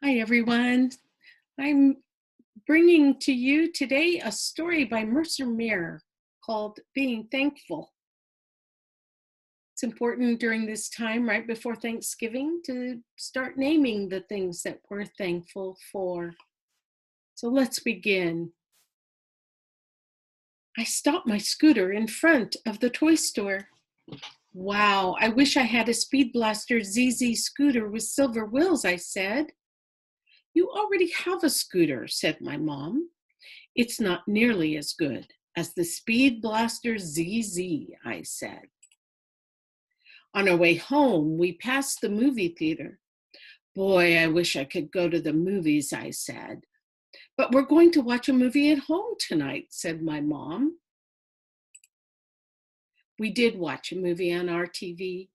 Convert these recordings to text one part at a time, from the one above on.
Hi, everyone. I'm bringing to you today a story by Mercer Mayer called Being Thankful. It's important during this time, right before Thanksgiving, to start naming the things that we're thankful for. So let's begin. I stopped my scooter in front of the toy store. Wow, I wish I had a Speed Blaster ZZ scooter with silver wheels, I said. You already have a scooter, said my mom. It's not nearly as good as the Speed Blaster ZZ, I said. On our way home, we passed the movie theater. Boy, I wish I could go to the movies, I said. But we're going to watch a movie at home tonight, said my mom. We did watch a movie on our TV,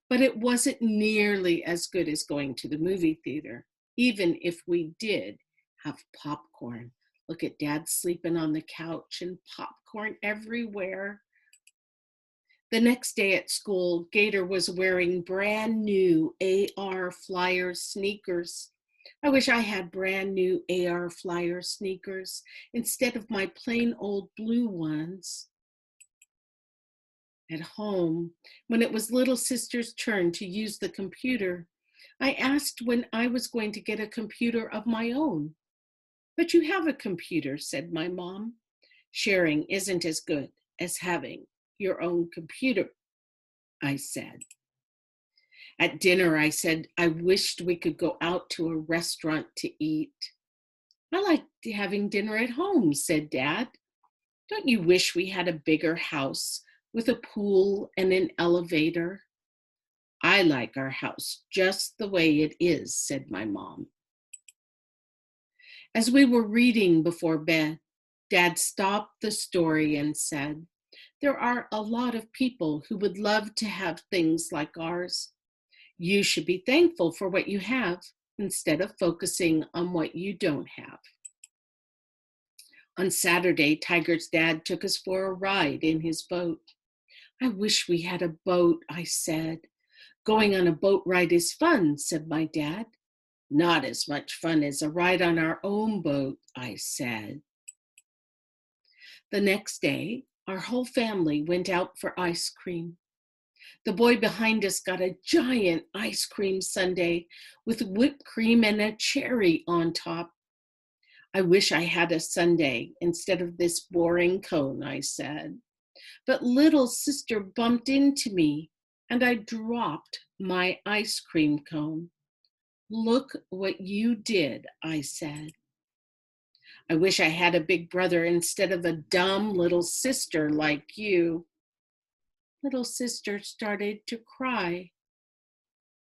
but it wasn't nearly as good as going to the movie theater, even if we did have popcorn. Look at Dad sleeping on the couch and popcorn everywhere. The next day at school, Gator was wearing brand new AR Flyer sneakers. I wish I had brand new AR Flyer sneakers instead of my plain old blue ones. At home, when it was little sister's turn to use the computer, I asked when I was going to get a computer of my own. But you have a computer, said my mom. Sharing isn't as good as having your own computer, I said. At dinner, I said I wished we could go out to a restaurant to eat. I like having dinner at home, said Dad. Don't you wish we had a bigger house with a pool and an elevator? I like our house just the way it is, said my mom. As we were reading before bed, Dad stopped the story and said, there are a lot of people who would love to have things like ours. You should be thankful for what you have instead of focusing on what you don't have. On Saturday, Tiger's dad took us for a ride in his boat. I wish we had a boat, I said. Going on a boat ride is fun, said my dad. Not as much fun as a ride on our own boat, I said. The next day, our whole family went out for ice cream. The boy behind us got a giant ice cream sundae with whipped cream and a cherry on top. I wish I had a sundae instead of this boring cone, I said. But little sister bumped into me and I dropped my ice cream cone. Look what you did, I said. I wish I had a big brother instead of a dumb little sister like you. Little sister started to cry.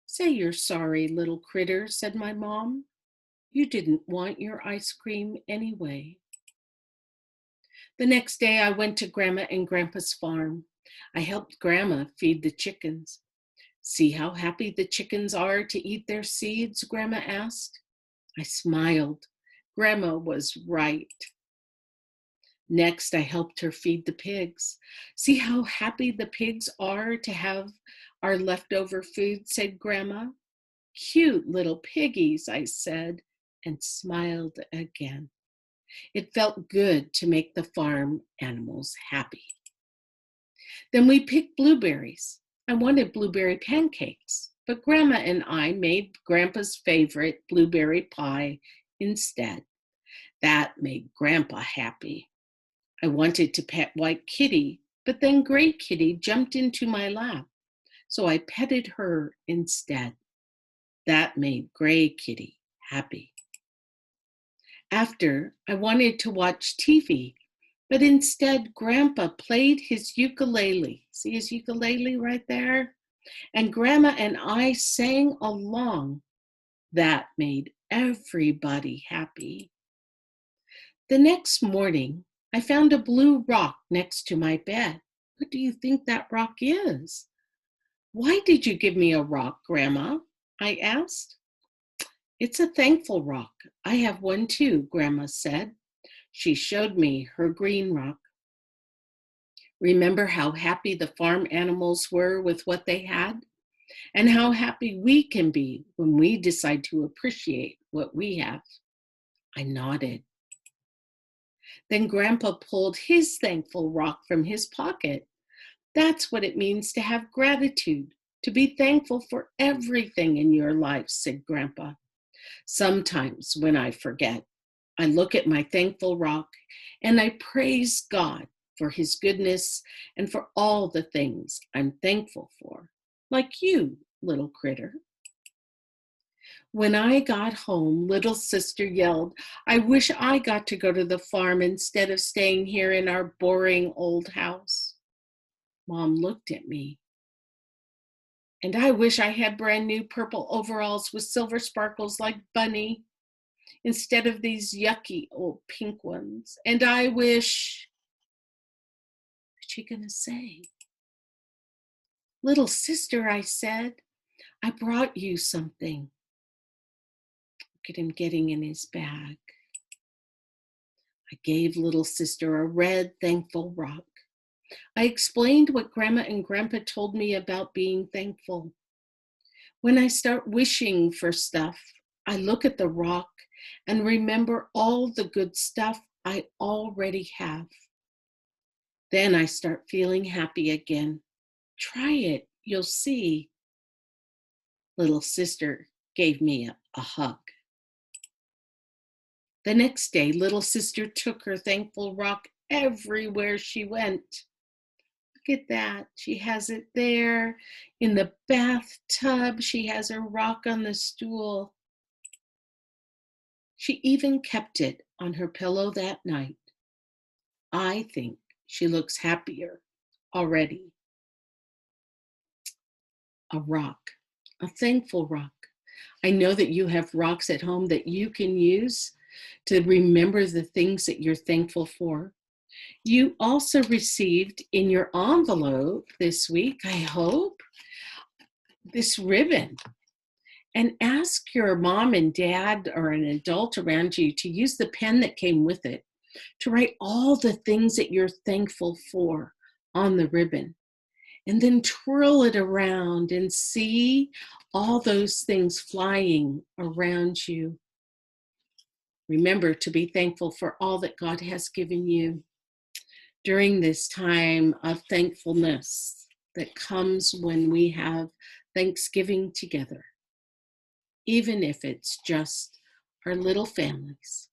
Say you're sorry, little critter, said my mom. You didn't want your ice cream anyway. The next day I went to Grandma and Grandpa's farm. I helped Grandma feed the chickens. See how happy the chickens are to eat their seeds, Grandma asked. I smiled. Grandma was right. Next, I helped her feed the pigs. See how happy the pigs are to have our leftover food, said Grandma. Cute little piggies, I said, and smiled again. It felt good to make the farm animals happy. Then we picked blueberries. I wanted blueberry pancakes, but Grandma and I made Grandpa's favorite blueberry pie instead. That made Grandpa happy. I wanted to pet White Kitty, but then Gray Kitty jumped into my lap, so I petted her instead. That made Gray Kitty happy. After, I wanted to watch TV, but instead Grandpa played his ukulele. See his ukulele right there? And Grandma and I sang along. That made everybody happy. The next morning, I found a blue rock next to my bed. What do you think that rock is? Why did you give me a rock, Grandma? I asked. It's a thankful rock. I have one too, Grandma said. She showed me her green rock. Remember how happy the farm animals were with what they had? and how happy we can be when we decide to appreciate what we have. I nodded. Then Grandpa pulled his thankful rock from his pocket. That's what it means to have gratitude, to be thankful for everything in your life, said Grandpa. Sometimes when I forget, I look at my thankful rock and I praise God for his goodness and for all the things I'm thankful for, like you, little critter. When I got home, little sister yelled, I wish I got to go to the farm instead of staying here in our boring old house. Mom looked at me. And I wish I had brand new purple overalls with silver sparkles like Bunny instead of these yucky old pink ones. And I wish, what's she gonna say? Little sister, I said, I brought you something. Look at him getting in his bag. I gave little sister a red, thankful rock. I explained what Grandma and Grandpa told me about being thankful. When I start wishing for stuff, I look at the rock and remember all the good stuff I already have. Then I start feeling happy again. Try it, you'll see. Little sister gave me a hug. The next day, little sister took her thankful rock everywhere she went. Look at that. She has it there in the bathtub. She has her rock on the stool. She even kept it on her pillow that night. I think she looks happier already. A rock, a thankful rock. I know that you have rocks at home that you can use to remember the things that you're thankful for. You also received in your envelope this week, I hope, this ribbon. And ask your mom and dad or an adult around you to use the pen that came with it to write all the things that you're thankful for on the ribbon. And then twirl it around and see all those things flying around you. Remember to be thankful for all that God has given you during this time of thankfulness that comes when we have Thanksgiving together, even if it's just our little families.